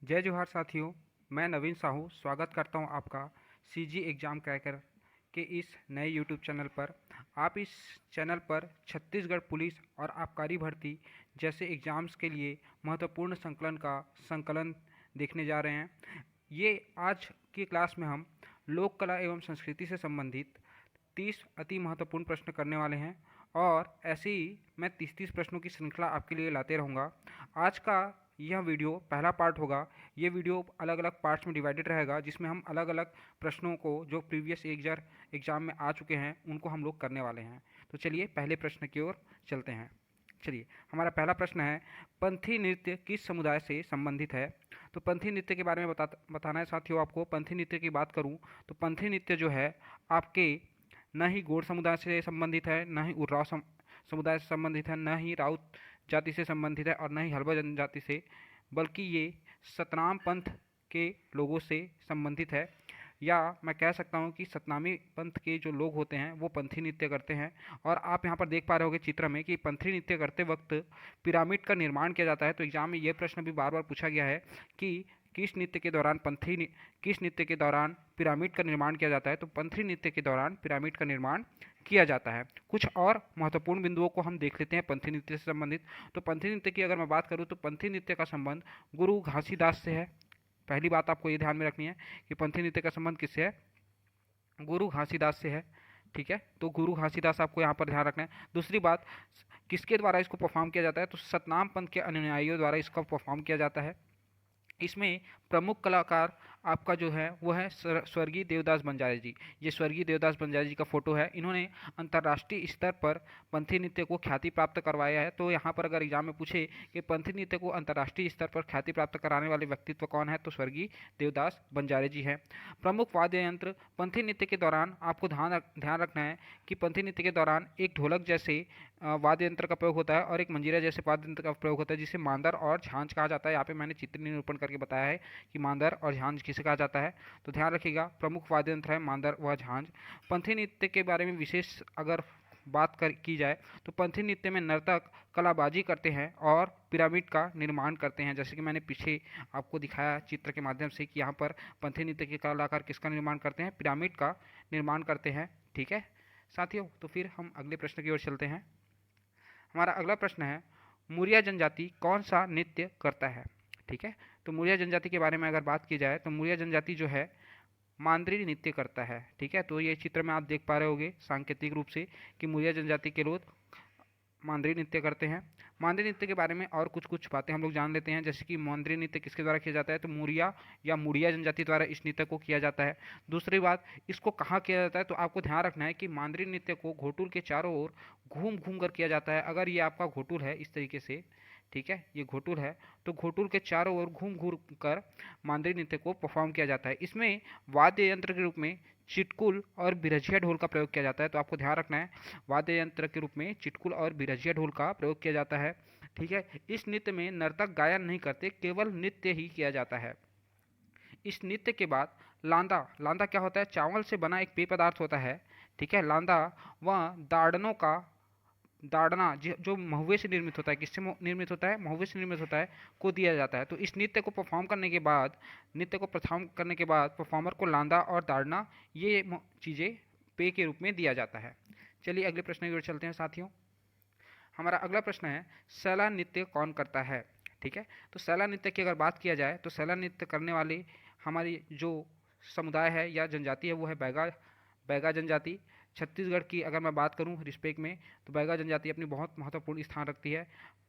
जय जोहार साथियों। मैं नवीन साहू स्वागत करता हूं आपका सीजी एग्ज़ाम क्रैकर के इस नए यूट्यूब चैनल पर। आप इस चैनल पर छत्तीसगढ़ पुलिस और आबकारी भर्ती जैसे एग्ज़ाम्स के लिए महत्वपूर्ण संकलन देखने जा रहे हैं। ये आज की क्लास में हम लोक कला एवं संस्कृति से संबंधित 30 अति महत्वपूर्ण प्रश्न करने वाले हैं और ऐसे ही मैं 30 प्रश्नों की श्रृंखला आपके लिए लाते रहूँगा। आज का यह वीडियो पहला पार्ट होगा। ये वीडियो अलग अलग पार्ट्स में डिवाइडेड रहेगा, जिसमें हम अलग अलग प्रश्नों को जो प्रीवियस एग्जाम में आ चुके हैं उनको हम लोग करने वाले हैं। तो चलिए पहले प्रश्न की ओर चलते हैं। चलिए, हमारा पहला प्रश्न है, पंथी नृत्य किस समुदाय से संबंधित है? तो पंथी नृत्य के बारे में बताना है साथियों आपको। पंथी नृत्य की बात करूं तो पंथी नृत्य जो है आपके न ही गोंड समुदाय से संबंधित है, न ही उरांव समुदाय से संबंधित है, न ही राउत जाति से संबंधित है और न ही हल्बा जनजाति से, बल्कि ये सतनाम पंथ के लोगों से संबंधित है। या मैं कह सकता हूँ कि सतनामी पंथ के जो लोग होते हैं वो पंथी नृत्य करते हैं। और आप यहाँ पर देख पा रहे होंगे चित्र में कि पंथी नृत्य करते वक्त पिरामिड का निर्माण किया जाता है। तो एग्जाम में ये प्रश्न भी बार बार पूछा गया है कि किस नृत्य के दौरान पिरामिड का निर्माण किया जाता है? तो पंथी नृत्य के दौरान पिरामिड का निर्माण किया जाता है। कुछ और महत्वपूर्ण बिंदुओं को हम देख लेते हैं पंथी नृत्य से संबंधित। तो पंथी नृत्य की अगर मैं बात करूँ तो पंथी नृत्य का संबंध गुरु घासीदास से है। पहली बात आपको ये ध्यान में रखनी है कि पंथी नृत्य का संबंध किससे है? गुरु घासीदास से है। ठीक है, तो गुरु घासीदास आपको यहाँ पर ध्यान रखना है। दूसरी बात, किसके द्वारा इसको परफॉर्म किया जाता है? तो सतनाम पंथ के अनुयायियों द्वारा इसका परफॉर्म किया जाता है। इसमें प्रमुख कलाकार आपका जो है वो है स्वर्गीय देवदास बंजारे जी। ये स्वर्गीय देवदास बंजारे जी का फोटो है। इन्होंने अंतर्राष्ट्रीय स्तर पर पंथी नृत्य को ख्याति प्राप्त करवाया है। तो यहाँ पर अगर एग्जाम में पूछे कि पंथी नृत्य को अंतर्राष्ट्रीय स्तर पर ख्याति प्राप्त कराने वाले व्यक्तित्व कौन है, तो स्वर्गीय देवदास बंजारे जी हैं। प्रमुख वाद्य यंत्र पंथी नृत्य के दौरान आपको ध्यान रखना है कि पंथी नृत्य के दौरान एक ढोलक जैसे वाद्य यंत्र का प्रयोग होता है और एक मंजीरा जैसे वाद्य यंत्र का प्रयोग होता है, जिसे मांदर और झांझ कहा जाता है। यहाँ पे मैंने चित्र निरूपण करके बताया है कि मांदर और झांझ किसे कहा जाता है। तो ध्यान रखिएगा, प्रमुख वाद्य यंत्र है मांदर व झांझ। पंथी नृत्य के बारे में विशेष अगर की जाए तो पंथी नृत्य में नर्तक कलाबाजी करते हैं और पिरामिड का निर्माण करते हैं। जैसे कि मैंने पीछे आपको दिखाया चित्र के माध्यम से कि यहाँ पर पंथी नृत्य के कलाकार किसका निर्माण करते हैं? पिरामिड का निर्माण करते हैं। ठीक है साथियों, तो फिर हम अगले प्रश्न की ओर चलते हैं। हमारा अगला प्रश्न है, मुरिया जनजाति कौन सा नृत्य करता है? ठीक है, तो मुरिया जनजाति के बारे में अगर बात की जाए तो मुरिया जनजाति जो है मांद्री नृत्य करता है। ठीक है, तो ये चित्र में आप देख पा रहे होंगे सांकेतिक रूप से कि मुरिया जनजाति के लोग मांद्री नृत्य करते हैं। मांद्री नृत्य के बारे में और कुछ कुछ बातें हम लोग जान लेते हैं, जैसे कि मांद्री नृत्य किसके द्वारा किया जाता है? तो मुरिया या मुड़िया जनजाति द्वारा इस नृत्य को किया जाता है। दूसरी बात, इसको कहाँ किया जाता है? तो आपको ध्यान रखना है कि मांद्री नृत्य को घोटुल के चारों ओर घूम घूम कर किया जाता है। अगर ये आपका घोटुल है इस तरीके से, ठीक है, ये घोटुल है, तो घोटुल के चारों ओर घूम घूम कर मांद्री नृत्य को परफॉर्म किया जाता है। इसमें वाद्य यंत्र के रूप में चिटकुल और बिरजिया ढोल का प्रयोग किया जाता है। तो आपको ध्यान रखना है, वाद्य यंत्र के रूप में चिटकुल और बिरजिया ढोल का प्रयोग किया जाता है। ठीक है, इस नृत्य में नर्तक गायन नहीं करते, केवल नृत्य ही किया जाता है। इस नृत्य के बाद लांदा, लांदा क्या होता है? चावल से बना एक पेय पदार्थ होता है। ठीक है, लांदा व दाड़नों का दाड़ना जो महुए से निर्मित होता है, किससे निर्मित होता है? महुए से निर्मित होता है, को दिया जाता है। तो इस नृत्य को परफॉर्म करने के बाद परफॉर्मर को लांदा और दाड़ना ये चीज़ें पेय के रूप में दिया जाता है। चलिए अगले प्रश्न की ओर चलते हैं साथियों। हमारा अगला प्रश्न है, सैला नृत्य कौन करता है? ठीक है, तो सैला नृत्य की अगर बात किया जाए तो सैला नृत्य करने वाले हमारी जो समुदाय है या जनजाति है वो है बैगा बैगा जनजाति। छत्तीसगढ़ की अगर मैं बात करूं रिस्पेक्ट में, तो बैगा जनजाति अपनी बहुत महत्वपूर्ण स्थान रखती है।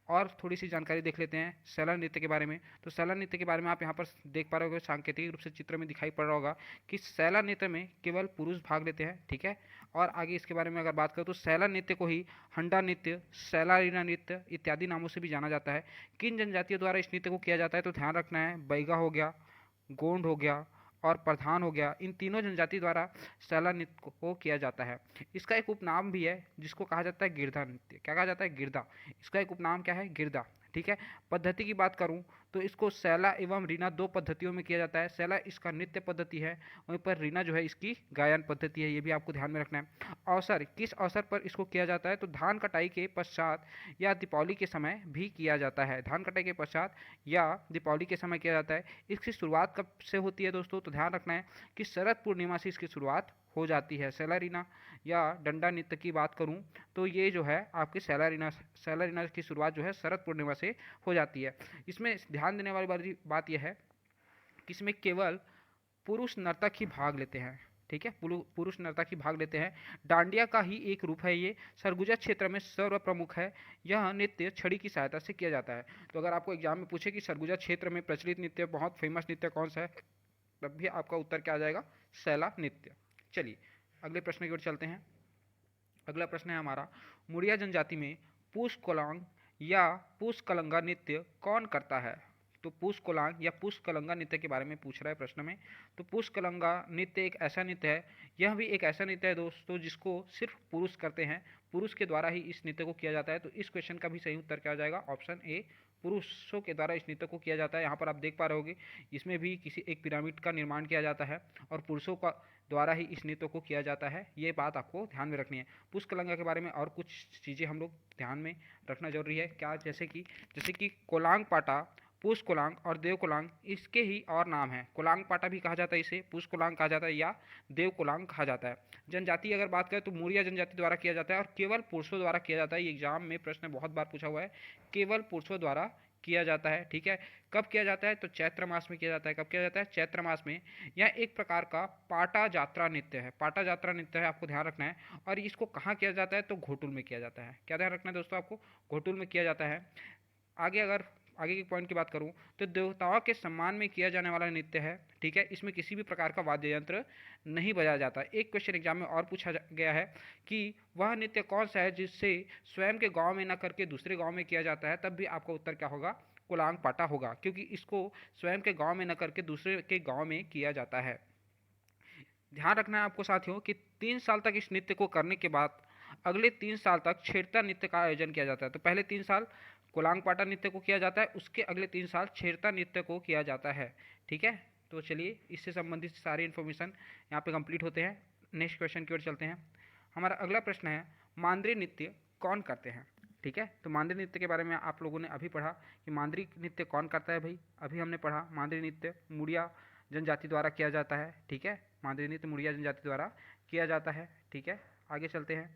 और थोड़ी सी जानकारी देख लेते हैं सैला नृत्य के बारे में। तो सैला नृत्य के बारे में आप यहाँ पर देख पा रहे होंगे, सांकेतिक रूप से चित्र में दिखाई पड़ रहा होगा कि सैला नृत्य में केवल पुरुष भाग लेते हैं। ठीक है, और आगे इसके बारे में अगर बात करें तो सैला नृत्य को ही हंडा नृत्य, सैलारीना नृत्य इत्यादि नामों से भी जाना जाता है। किन जनजातियों द्वारा इस नृत्य को किया जाता है? तो ध्यान रखना है, बैगा हो गया, गोंड हो गया और प्रधान हो गया, इन तीनों जनजाति द्वारा सैला नृत्य को किया जाता है। इसका एक उपनाम भी है जिसको कहा जाता है गिरधा नृत्य। क्या कहा जाता है? गिरधा। इसका एक उपनाम क्या है? गिरधा। ठीक है, पद्धति की बात करूं तो इसको सैला एवं रीना दो पद्धतियों में किया जाता है। सैला इसका नृत्य पद्धति है, वहीं पर रीना जो है इसकी गायन पद्धति है, ये भी आपको ध्यान में रखना है। अवसर, किस अवसर पर इसको किया जाता है, तो धान कटाई के पश्चात या दीपावली के समय भी किया जाता है। धान कटाई के पश्चात या दीपावली के समय किया जाता है। इसकी शुरुआत कब से होती है दोस्तों, तो ध्यान रखना है कि शरद पूर्णिमा से इसकी शुरुआत हो जाती है। सैलारीना या डंडा नृत्य की बात करूं तो ये जो है आपकी सैलारीना की शुरुआत जो है शरद पूर्णिमा से हो जाती है। इसमें ध्यान देने वाली बात यह है कि इसमें केवल पुरुष नर्तक ही भाग लेते हैं। ठीक है, पुरुष नर्तक ही भाग लेते हैं। डांडिया का ही एक रूप है ये, सरगुजा क्षेत्र में सर्व प्रमुख है। यह नृत्य छड़ी की सहायता से किया जाता है। तो अगर आपको एग्जाम में पूछे कि सरगुजा क्षेत्र में प्रचलित नृत्य, बहुत फेमस नृत्य कौन सा है, तब भी आपका उत्तर क्या आ जाएगा, सैला नृत्य। चलिए अगले प्रश्न की ओर चलते हैं। अगला प्रश्न है हमारा, मुड़िया जनजाति में पूस कोलांग या पूस कलंगा नृत्य कौन करता है। तो पूस कोलांग या पूस कलंगा नृत्य के बारे में पूछ रहा है प्रश्न में। तो पूस कलंगा नृत्य एक ऐसा नृत्य है, यह भी एक ऐसा नृत्य है दोस्तों जिसको सिर्फ पुरुष करते हैं, पुरुष के द्वारा ही इस नृत्य को किया जाता है। तो इस क्वेश्चन का भी सही उत्तर क्या हो जाएगा, ऑप्शन ए, पुरुषों के द्वारा इस नृत्य को किया जाता है। यहाँ पर आप देख पा रहे होगे इसमें भी किसी एक पिरामिड का निर्माण किया जाता है और पुरुषों का द्वारा ही इस नृत्य को किया जाता है। ये बात आपको ध्यान में रखनी है। पुष्कलंगा के बारे में और कुछ चीज़ें हम लोग ध्यान में रखना जरूरी है क्या, जैसे कि कोलांग पाटा, पुष कोलांग और देव कोलांग इसके ही और नाम है। कोलांग पाटा भी कहा जाता है, इसे पुष कोलांग कहा जाता है या देव कोलांग कहा जाता है। जनजाति अगर बात करें तो मुड़िया जनजाति द्वारा किया जाता है और केवल पुरुषों द्वारा किया जाता है। ये एग्जाम में प्रश्न बहुत बार पूछा हुआ है, केवल पुरुषों द्वारा किया जाता है। ठीक है, कब किया जाता है, तो चैत्र मास में किया जाता है। कब किया जाता है, चैत्र मास में। यह एक प्रकार का पाटा जात्रा नृत्य है, पाटा जात्रा नृत्य है, आपको ध्यान रखना है। और इसको कहाँ किया जाता है, तो घोटुल में किया जाता है। क्या ध्यान रखना है दोस्तों, आपको घोटुल में किया जाता है। आगे के पॉइंट की बात करूं तो देवताओं के सम्मान में किया जाने वाला नृत्य है। ठीक है, इसमें किसी भी प्रकार का वाद्य यंत्र नहीं बजाया जाता। एक क्वेश्चन एग्जाम में और पूछा गया है कि वह नृत्य कौन सा है जिससे स्वयं के गांव में न करके दूसरे गांव में किया जाता है, तब भी आपका उत्तर क्या होगा, कोलांग पाटा होगा, क्योंकि इसको स्वयं के गांव में न करके दूसरे के गांव में किया जाता है। ध्यान रखना है आपको साथियों कि 3 साल तक इस नृत्य को करने के बाद अगले 3 साल तक छेरता नृत्य का आयोजन किया जाता है। तो पहले 3 साल कोलांग पाटा नृत्य को किया जाता है, उसके अगले 3 साल छेरता नृत्य को किया जाता है। ठीक है, तो चलिए इससे संबंधित सारी इन्फॉर्मेशन यहाँ पे कंप्लीट होते हैं। नेक्स्ट क्वेश्चन की ओर चलते हैं। हमारा अगला प्रश्न है, मांद्री नृत्य कौन करते हैं। ठीक है, तो मांद्री नृत्य के बारे में आप लोगों ने अभी पढ़ा कि मांद्री नृत्य कौन करता है। भाई अभी हमने पढ़ा मांद्री नृत्य मुड़िया जनजाति द्वारा किया जाता है। ठीक है, मांद्री नृत्य मुड़िया जनजाति द्वारा किया जाता है। ठीक है, आगे चलते हैं।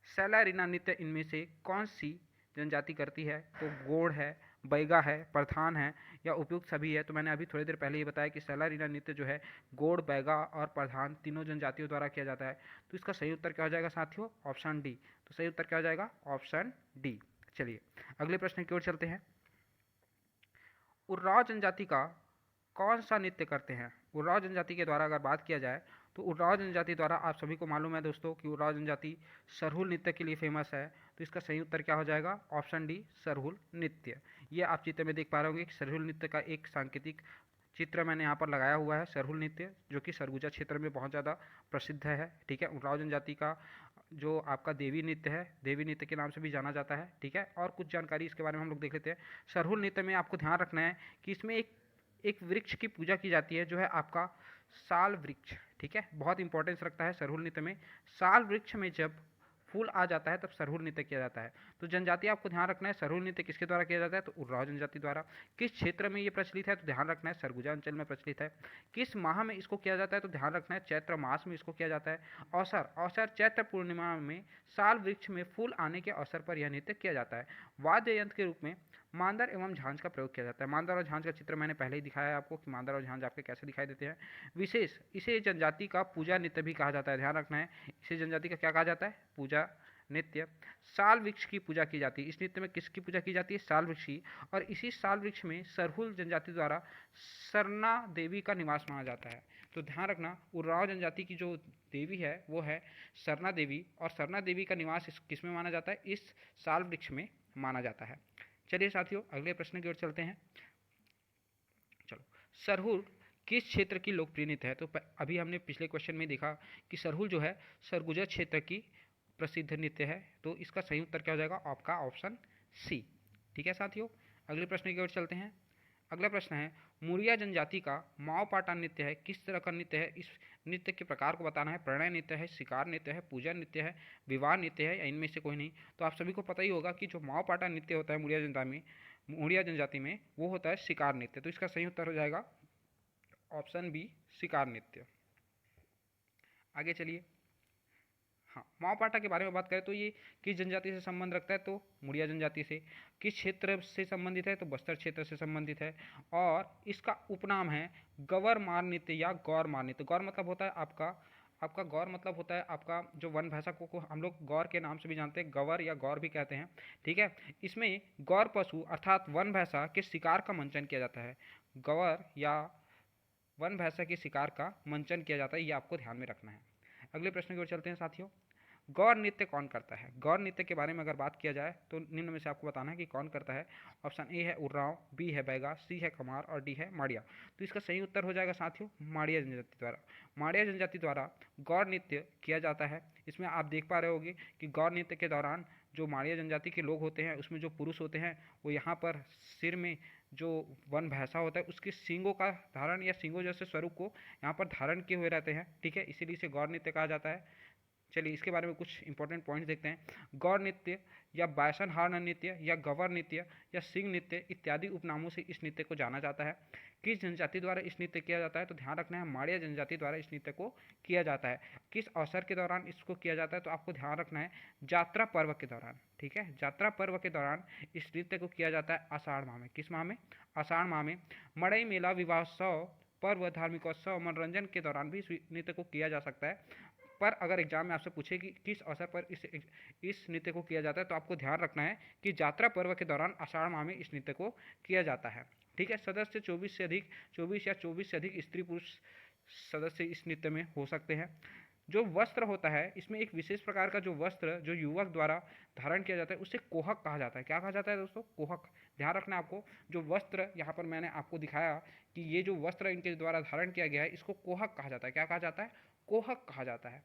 सैलारीना नृत्य इनमें से कौन सी जनजाति करती है, तो गोंड है, बैगा है, प्रधान है या उपयुक्त सभी है। तो मैंने अभी थोड़ी देर पहले ये बताया कि सैलारीना नृत्य जो है गोंड, बैगा और प्रधान तीनों जनजातियों द्वारा किया जाता है। तो इसका सही उत्तर क्या हो जाएगा साथियों, ऑप्शन डी। तो सही उत्तर क्या हो जाएगा, ऑप्शन डी। चलिए अगले प्रश्न की ओर चलते हैं। उर्राव जनजाति का कौन सा नृत्य करते हैं। उर्राव जनजाति के द्वारा अगर बात किया जाए तो उर्राव जनजाति द्वारा आप सभी को मालूम है दोस्तों कि उर्राव जनजाति सरहुल नृत्य के लिए फेमस है। तो इसका सही उत्तर क्या हो जाएगा, ऑप्शन डी, सरहुल नृत्य। ये आप चित्र में देख पा रहे होंगे कि सरहुल नृत्य का एक सांकेतिक चित्र मैंने यहाँ पर लगाया हुआ है, सरहुल नृत्य, जो कि सरगुजा क्षेत्र में बहुत ज़्यादा प्रसिद्ध है। ठीक है, उर्राव जनजाति का जो आपका देवी नृत्य है, देवी नृत्य के नाम से भी जाना जाता है। ठीक है, और कुछ जानकारी इसके बारे में हम लोग देख लेते हैं। सरहुल नृत्य में आपको ध्यान रखना है कि इसमें एक वृक्ष की पूजा की जाती है, जो है आपका साल वृक्ष। ठीक है, बहुत इंपॉर्टेंस रखता है सरहुल नृत्य में। साल वृक्ष में जब फूल आ जाता है तब सरहुल नृत्य किया जाता है। तो जनजाति आपको ध्यान रखना है, सरहुल नृत्य किसके द्वारा किया जाता है, तो उर्राव जनजाति द्वारा। किस क्षेत्र में ये प्रचलित है, तो ध्यान रखना है सरगुजा अंचल में प्रचलित है। किस माह में इसको किया जाता है, तो ध्यान रखना है चैत्र मास में इसको किया जाता है। अवसर चैत्र पूर्णिमा में साल वृक्ष में फूल आने के अवसर पर यह नृत्य किया जाता है। वाद्य यंत्र के रूप में मांदर एवं झांझ का प्रयोग किया जाता है। मांदर और झांझ का चित्र मैंने पहले ही दिखाया है आपको कि मांदर और झांझ आपके कैसे दिखाई देते हैं। विशेष इसे जनजाति का पूजा नृत्य भी कहा जाता है। ध्यान रखना है, इसे जनजाति का क्या कहा जाता है, पूजा नृत्य। साल वृक्ष की पूजा की जाती है। इस नृत्य में किसकी पूजा की जाती है, साल वृक्ष की। और इसी साल वृक्ष में सरहुल जनजाति द्वारा सरना देवी का निवास माना जाता है। तो ध्यान रखना, उर्राव जनजाति की जो देवी है वो है सरना देवी, और सरना देवी का निवास किस में माना जाता है, इस साल वृक्ष में माना जाता है। चलिए साथियों अगले प्रश्न की ओर चलते हैं। चलो, सरहुल किस क्षेत्र की लोकप्रिय नृत्य है। तो अभी हमने पिछले क्वेश्चन में देखा कि सरहुल जो है सरगुजा क्षेत्र की प्रसिद्ध नृत्य है। तो इसका सही उत्तर क्या हो जाएगा, आपका ऑप्शन सी। ठीक है साथियों, अगले प्रश्न की ओर चलते हैं। अगला प्रश्न है, मुरिया जनजाति का माओपाटा नृत्य है, किस तरह का नृत्य है? इस नृत्य के प्रकार को बताना है। प्रणय नृत्य है, शिकार नृत्य है, पूजा नृत्य है, विवाह नृत्य है, या इनमें से कोई नहीं? तो आप सभी को पता ही होगा कि जो माओपाटा नृत्य होता है मुरिया जनजाति में वो होता है शिकार नृत्य। तो इसका सही उत्तर हो जाएगा ऑप्शन बी, शिकार नृत्य। आगे चलिए। हाँ, माओपाटा के बारे में बात करें तो ये किस जनजाति से संबंध रखता है? तो मुड़िया जनजाति से। किस क्षेत्र से संबंधित है? तो बस्तर क्षेत्र से संबंधित है। और इसका उपनाम है गवर मार नृत्य या गौर मार नृत्य। गौर मतलब होता है आपका गौर मतलब होता है आपका जो वन भाषा को हम लोग गौर के नाम से भी जानते हैं, गवर या गौर भी कहते हैं, ठीक है। इसमें गौर पशु अर्थात वन भैंसा के शिकार का मंचन किया जाता है। गवर या वन भैंसा के शिकार का मंचन किया जाता है, ये आपको ध्यान में रखना है। अगले प्रश्न की ओर चलते हैं साथियों। गौर नृत्य कौन करता है? गौर नृत्य के बारे में अगर बात किया जाए तो निम्न में से आपको बताना है कि कौन करता है। ऑप्शन ए है उर्रांव, बी है बैगा, सी है कमार और डी है माड़िया। तो इसका सही उत्तर हो जाएगा साथियों माड़िया जनजाति द्वारा। माड़िया जनजाति द्वारा गौर नृत्य किया जाता है। इसमें आप देख पा रहे होंगे कि गौर नृत्य के दौरान जो माड़िया जनजाति के लोग होते हैं उसमें जो पुरुष होते हैं वो यहाँ पर सिर में जो वन भैंसा होता है उसके सींगों का धारण या सींगों जैसे स्वरूप को यहाँ पर धारण किए हुए रहते हैं, ठीक है। इसीलिए इसे गौर नृत्य कहा जाता है। चलिए इसके बारे में कुछ इंपॉर्टेंट पॉइंट्स देखते हैं। गौर नृत्य या बायसन हार्ण नृत्य या गवर नृत्य या सिंह नृत्य इत्यादि उपनामों से इस नृत्य को जाना जाता है। किस जनजाति द्वारा इस नृत्य किया जाता है? तो ध्यान रखना है माड़िया जनजाति द्वारा इस नृत्य को किया जाता है। किस अवसर के दौरान इसको किया जाता है? तो आपको ध्यान रखना है यात्रा पर्व के दौरान, ठीक है। यात्रा पर्व के दौरान इस नृत्य को किया जाता है आषाढ़ माह में। किस माह में? आषाढ़ माह में। मड़ई मेला, विवाहोत्सव, पर्व, धार्मिकोत्सव, मनोरंजन के दौरान भी इस नृत्य को किया जा सकता है। पर अगर एग्जाम में आपसे पूछे कि किस अवसर पर इस नृत्य को किया जाता है तो आपको ध्यान रखना है कि यात्रा पर्व के दौरान आषाढ़ माह में इस नृत्य को किया जाता है, ठीक है। सदस्य 24 या 24 से अधिक स्त्री पुरुष सदस्य इस नृत्य में हो सकते हैं। जो वस्त्र होता है इसमें एक विशेष प्रकार का जो वस्त्र जो युवक द्वारा धारण किया जाता है उसे कोहक कहा जाता है। क्या कहा जाता है दोस्तों? कोहक। ध्यान रखना है आपको। जो वस्त्र यहाँ पर मैंने आपको दिखाया कि ये जो वस्त्र इनके द्वारा धारण किया गया है इसको कोहक कहा जाता है। क्या कहा जाता है? कोहक कहा जाता है।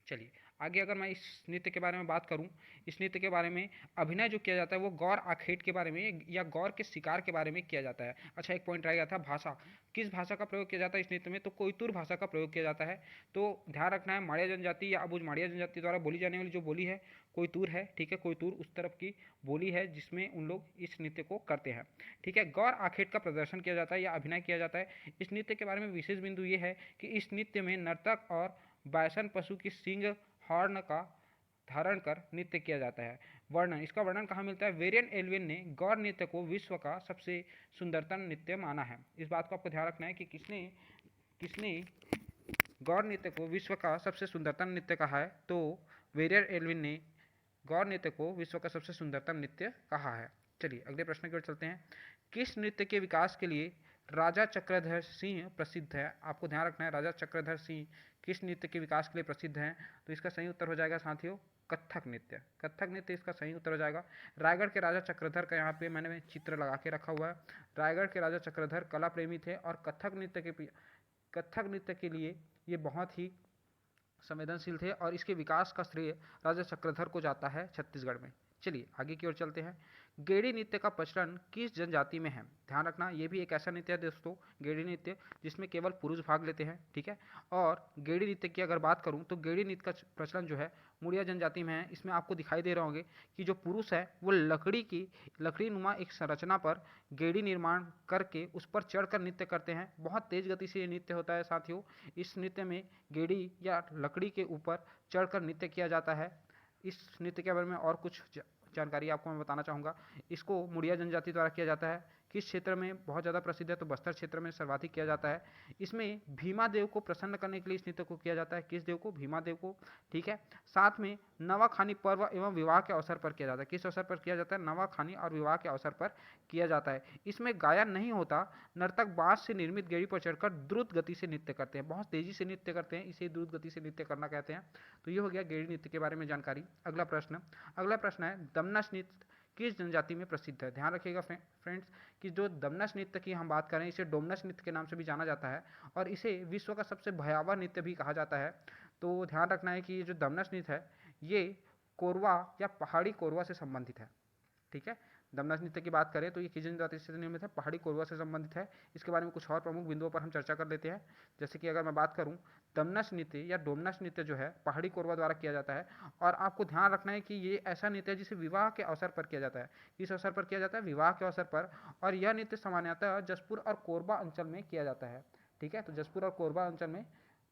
चलिए आगे अगर मैं इस नृत्य के बारे में बात करूं, इस नृत्य के बारे में अभिनय जो किया जाता है वो गौर आखेट के बारे में या गौर के शिकार के बारे में किया जाता है। अच्छा, एक पॉइंट रह गया था भाषा। किस भाषा का प्रयोग किया जाता है इस नृत्य में? तो कोयतुर भाषा का प्रयोग किया जाता है। तो ध्यान रखना है माड़िया जनजाति या अबुझ माड़िया जनजाति द्वारा बोली जाने वाली जो बोली है कोयतुर है, ठीक है। कोयतुर उस तरफ की बोली है जिसमें उन लोग इस नृत्य को करते हैं, ठीक है। गौर आखेट का प्रदर्शन किया जाता है या अभिनय किया जाता है। इस नृत्य के बारे में विशेष बिंदु ये है कि इस नृत्य में नर्तक और बायसन पशु की सींग हॉर्न का धारण कर नृत्य किया जाता है। वर्णन, इसका वर्णन कहाँ मिलता है? वेरियन एल्विन ने गौर नृत्य को विश्व का सबसे सुंदरतम नृत्य माना है। इस बात को आपको ध्यान रखना है कि किसने गौर नृत्य को विश्व का सबसे सुंदरतम नृत्य कहा है? तो वेरियन एल्विन ने गौर नृत्य को विश्व का सबसे सुंदरतम नृत्य कहा है। चलिए अगले प्रश्न की ओर चलते हैं। किस नृत्य के विकास के लिए राजा चक्रधर सिंह प्रसिद्ध है? आपको ध्यान रखना है राजा चक्रधर सिंह किस नृत्य के विकास के लिए प्रसिद्ध हैं? तो इसका सही उत्तर हो जाएगा साथियों कथक नृत्य। कथक नृत्य इसका सही उत्तर हो जाएगा। रायगढ़ के राजा चक्रधर का यहाँ पे मैंने चित्र लगा के रखा हुआ है। रायगढ़ के राजा चक्रधर कला प्रेमी थे और कथक नृत्य के लिए ये बहुत ही संवेदनशील थे और इसके विकास का श्रेय राजा चक्रधर को जाता है छत्तीसगढ़ में। चलिए आगे की ओर चलते हैं। गेड़ी नृत्य का प्रचलन किस जनजाति में है? ध्यान रखना ये भी एक ऐसा नृत्य है दोस्तों, गेड़ी नृत्य, जिसमें केवल पुरुष भाग लेते हैं, ठीक है। और गेड़ी नृत्य की अगर बात करूं तो गेड़ी नृत्य का प्रचलन जो है मुड़िया जनजाति में है। इसमें आपको दिखाई दे रहे होंगे कि जो पुरुष है वो लकड़ी नुमा एक संरचना पर गेड़ी निर्माण करके उस पर चढ़कर नृत्य करते हैं। बहुत तेज गति से ये नृत्य होता है साथियों। इस नृत्य में गेड़ी या लकड़ी के ऊपर चढ़कर नृत्य किया जाता है। इस नृत्य के बारे में और कुछ जानकारी आपको मैं बताना चाहूँगा। इसको मुड़िया जनजाति द्वारा किया जाता है। किस क्षेत्र में बहुत ज़्यादा प्रसिद्ध है? तो बस्तर क्षेत्र में सर्वाधिक किया जाता है। इसमें भीमा देव को प्रसन्न करने के लिए इस नृत्य को किया जाता है। किस देव को? भीमा देव को, ठीक है। साथ में नवाखानी पर्व एवं विवाह के अवसर पर किया जाता है। किस अवसर पर किया जाता है? नवाखानी और विवाह के अवसर पर किया जाता है। इसमें गायन नहीं होता, नर्तक बांस से निर्मित गेड़ी पर चढ़कर द्रुत गति से नृत्य करते हैं। बहुत तेजी से नृत्य करते हैं, इसे द्रुत गति से नृत्य करना कहते हैं। तो ये हो गया गेड़ी नृत्य के बारे में जानकारी। अगला प्रश्न है दमनस नृत्य किस जनजाति में प्रसिद्ध है? ध्यान रखिएगा फ्रेंड्स कि जो दमनस नृत्य की हम बात करें इसे डोमनस नृत्य के नाम से भी जाना जाता है और इसे विश्व का सबसे भयावह नृत्य भी कहा जाता है। तो ध्यान रखना है कि ये जो दमनस नृत्य है ये कोरवा या पहाड़ी कोरवा से संबंधित है, ठीक है। दमना नृत्य की बात करें तो ये किस जनजाति से निर्मित है, पहाड़ी कोरवा से संबंधित है। इसके बारे में कुछ और प्रमुख बिंदुओं पर हम चर्चा कर लेते हैं। जैसे कि अगर मैं बात करूं, दमनस नृत्य या डोमनस नृत्य जो है पहाड़ी कोरवा द्वारा किया जाता है, और आपको ध्यान रखना है कि ये ऐसा नृत्य है जिसे विवाह के अवसर पर किया जाता है। किस अवसर पर किया जाता है, विवाह के अवसर पर। और यह नृत्य सामान्यतः जसपुर और कोरबा अंचल में किया जाता है। ठीक है, तो जसपुर और कोरबा अंचल में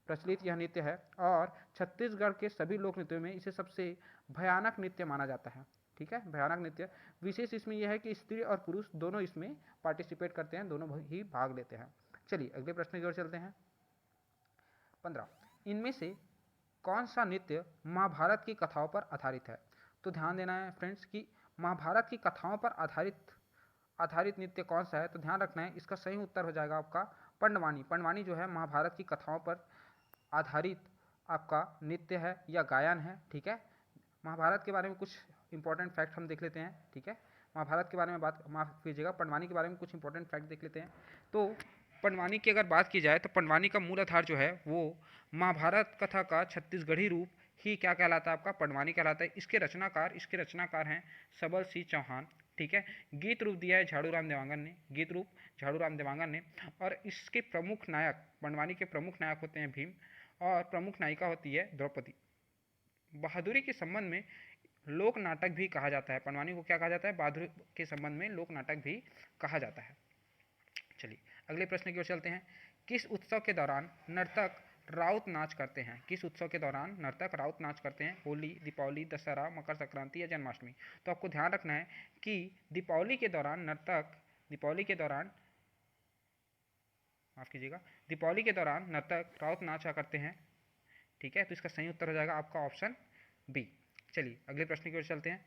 प्रचलित यह नृत्य है, और छत्तीसगढ़ के सभी लोक नृत्यों में इसे सबसे भयानक नृत्य माना जाता है। ठीक है, भयानक नृत्य। विशेष इसमें यह है कि स्त्री और पुरुष दोनों इसमें पार्टिसिपेट करते हैं, दोनों ही भाग लेते हैं। चलिए अगले प्रश्न की ओर चलते हैं। 15, इनमें से कौन सा नृत्य महाभारत की कथाओं पर आधारित है। तो ध्यान देना है फ्रेंड्स कि महाभारत की कथाओं पर आधारित नृत्य कौन सा है। तो ध्यान रखना है, इसका सही उत्तर हो जाएगा आपका पंडवानी। पंडवानी जो है महाभारत की कथाओं पर आधारित आपका नृत्य है या गायन है। ठीक है, महाभारत के बारे में कुछ इंपॉर्टेंट फैक्ट हम देख लेते हैं। ठीक है, महाभारत के बारे में बात, माफ कीजिएगा, पंडवानी के बारे में कुछ इंपॉर्टेंट फैक्ट देख लेते हैं। तो पंडवानी की अगर बात की जाए तो पंडवानी का मूल आधार जो है वो महाभारत कथा का छत्तीसगढ़ी रूप ही क्या कहलाता है, आपका पंडवानी कहलाता है। इसके रचनाकार हैं सबल सिंह चौहान। ठीक है, गीत रूप दिया है झाड़ूराम देवांगन ने। और इसके प्रमुख नायक, पंडवानी के प्रमुख नायक होते हैं भीम, और प्रमुख नायिका होती है द्रौपदी। बहादुरी के संबंध में लोक नाटक भी कहा जाता है। पंडवानी को क्या कहा जाता है, बहादुरी के संबंध में लोक नाटक भी कहा जाता है। चलिए अगले प्रश्न की ओर चलते हैं। किस उत्सव के दौरान नर्तक राउत नाच करते हैं। किस उत्सव के दौरान नर्तक राउत नाच करते हैं। होली, दीपावली, दशहरा, मकर संक्रांति या जन्माष्टमी। तो आपको ध्यान रखना है कि दीपावली के दौरान नर्तक राउत नाचा करते हैं। ठीक है, तो इसका सही उत्तर हो जाएगा आपका ऑप्शन बी। चलिए अगले प्रश्न की ओर चलते हैं।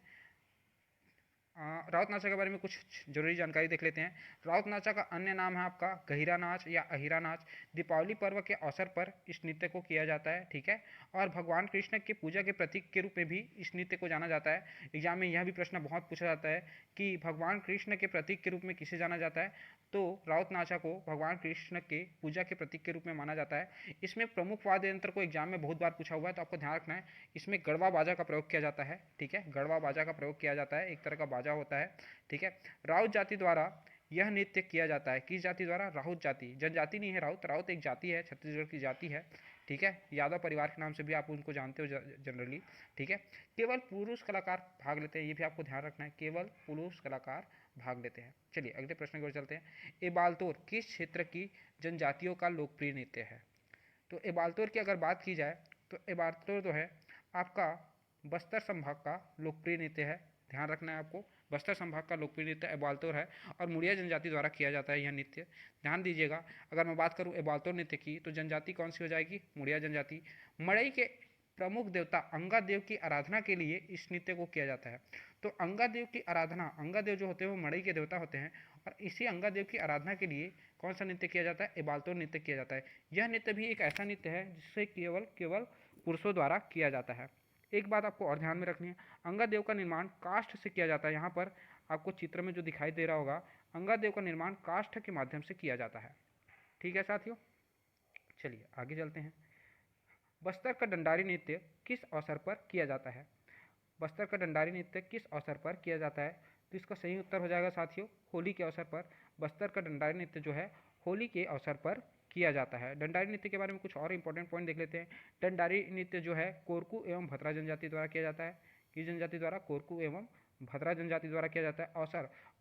राउत नाचा के बारे में कुछ जरूरी जानकारी देख लेते हैं। राउत नाचा का अन्य नाम है आपका गहिरा नाच या अहिरा नाच। दीपावली पर्व के अवसर पर इस नृत्य को किया जाता है। ठीक है, और भगवान कृष्ण के पूजा के प्रतीक के रूप में भी इस नृत्य को जाना जाता है। एग्जाम में यह भी प्रश्न बहुत पूछा जाता है कि भगवान कृष्ण के प्रतीक के रूप में किसे जाना जाता है। तो राउत नाचा को भगवान कृष्ण के पूजा के प्रतीक के रूप में माना जाता है। इसमें प्रमुख वाद्य यंत्र को एग्जाम में बहुत बार पूछा हुआ है, तो आपको ध्यान रखना है इसमें गढ़वा बाजा का प्रयोग किया जाता है। ठीक है, गढ़वा बाजा का प्रयोग किया जाता है, एक तरह का बाजा होता है। ठीक है, राउत जाति द्वारा यह नृत्य किया जाता है। किस जाति द्वारा, राउत जाति। जनजाति नहीं है राउत, राउत एक जाति है, छत्तीसगढ़ की जाति है। ठीक है, यादव परिवार के नाम से भी आप उनको जानते हो जनरली। ठीक है, केवल पुरुष कलाकार भाग लेते हैं, ये भी आपको ध्यान रखना है, केवल पुरुष कलाकार भाग लेते हैं। चलिए अगले प्रश्न की ओर चलते हैं। एबालतोर किस क्षेत्र की जनजातियों का लोकप्रिय नृत्य है। तो एबालतोर की अगर बात की जाए तो एबालतोर जो है आपका बस्तर संभाग का लोकप्रिय नृत्य है। ध्यान रखना है आपको, बस्तर संभाग का लोकप्रिय नृत्य एबालतोर है, और मुड़िया जनजाति द्वारा किया जाता है यह नृत्य। ध्यान दीजिएगा, अगर मैं बात करूं एबालतोर नृत्य की तो जनजाति कौन सी हो जाएगी, मुड़िया जनजाति। मड़ई के प्रमुख देवता अंगा देव की आराधना के लिए इस नृत्य को किया जाता है। तो अंगा देव की आराधना, अंगा देव जो होते हैं वो मड़ई के देवता होते हैं, और इसी अंगा देव की आराधना के लिए कौन सा नृत्य किया जाता है, एबालतोर नृत्य किया जाता है। यह नृत्य भी एक ऐसा नृत्य है जिससे केवल पुरुषों द्वारा किया जाता है। एक बात आपको और ध्यान में रखनी है, अंगा देव का निर्माण काष्ठ से किया जाता है। यहाँ पर आपको चित्र में जो दिखाई दे रहा होगा, अंगा देव का निर्माण काष्ठ के माध्यम से किया जाता है। ठीक है साथियों, चलिए आगे चलते हैं। बस्तर का डंडारी नृत्य किस अवसर पर किया जाता है। बस्तर का डंडारी नृत्य किस अवसर पर किया जाता है। तो इसका सही उत्तर हो जाएगा साथियों, होली के अवसर पर। बस्तर का डंडारी नृत्य जो है होली के अवसर पर किया जाता है। डंडारी नृत्य के बारे में कुछ और इंपॉर्टेंट पॉइंट देख लेते हैं। डंडारी नृत्य जो है कोरकू एवं भद्रा जनजाति द्वारा किया जाता है। किस जनजाति द्वारा, कोरकू एवं भद्रा जनजाति द्वारा किया जाता है।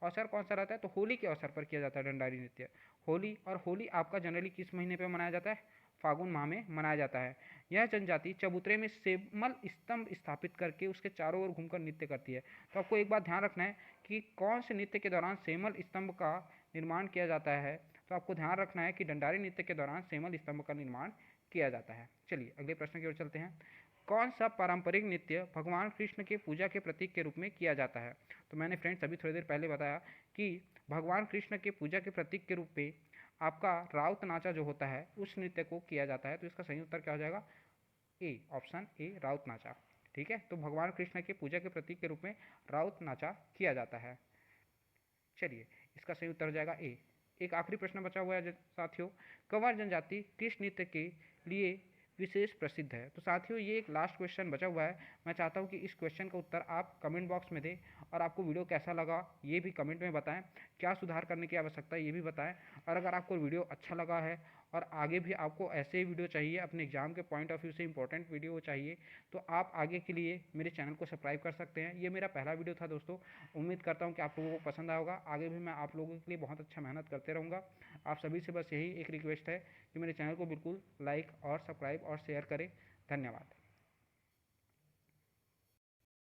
अवसर कौन सा रहता है, तो होली के अवसर पर किया जाता है डंडारी नृत्य। होली आपका जनरली किस महीने पर मनाया जाता है, फागुन माह में मनाया जाता है। यह जनजाति चबूतरे में सेमल स्तंभ स्थापित करके उसके चारों ओर घूमकर नृत्य करती है। तो आपको एक बात ध्यान रखना है कि कौन से नृत्य के दौरान सेमल स्तंभ का निर्माण किया जाता है। तो आपको ध्यान रखना है कि डंडारी नृत्य के दौरान सेमल स्तंभ का निर्माण किया जाता है। चलिए अगले प्रश्न की ओर चलते हैं। कौन सा पारंपरिक नृत्य भगवान कृष्ण के पूजा के प्रतीक के रूप में किया जाता है। तो मैंने फ्रेंड्स अभी थोड़ी देर पहले बताया कि भगवान कृष्ण के पूजा के प्रतीक के रूप में आपका राउत नाचा जो होता है उस नृत्य को किया जाता है। तो इसका सही उत्तर क्या हो जाएगा, ए, ऑप्शन ए, राउत नाचा। ठीक है, तो भगवान कृष्ण के पूजा के प्रतीक के रूप में राउत नाचा किया जाता है। चलिए इसका सही उत्तर हो जाएगा ए। एक आखिरी प्रश्न बचा हुआ है साथियों, कंवर जनजाति किस नृत्य के लिए विशेष प्रसिद्ध है। तो साथियों ये एक लास्ट क्वेश्चन बचा हुआ है, मैं चाहता हूँ कि इस क्वेश्चन का उत्तर आप कमेंट बॉक्स में दें, और आपको वीडियो कैसा लगा ये भी कमेंट में बताएं, क्या सुधार करने की आवश्यकता है ये भी बताएं। और अगर आपको वीडियो अच्छा लगा है और आगे भी आपको ऐसे ही वीडियो चाहिए, अपने एग्जाम के पॉइंट ऑफ व्यू से इंपॉर्टेंट वीडियो चाहिए, तो आप आगे के लिए मेरे चैनल को सब्सक्राइब कर सकते हैं। ये मेरा पहला वीडियो था दोस्तों, उम्मीद करता हूँ कि आप लोगों को पसंद आया होगा। आगे भी मैं आप लोगों के लिए बहुत अच्छा मेहनत करते रहूँगा। आप सभी से बस यही एक रिक्वेस्ट है कि मेरे चैनल को बिल्कुल लाइक और सब्सक्राइब और शेयर करें। धन्यवाद।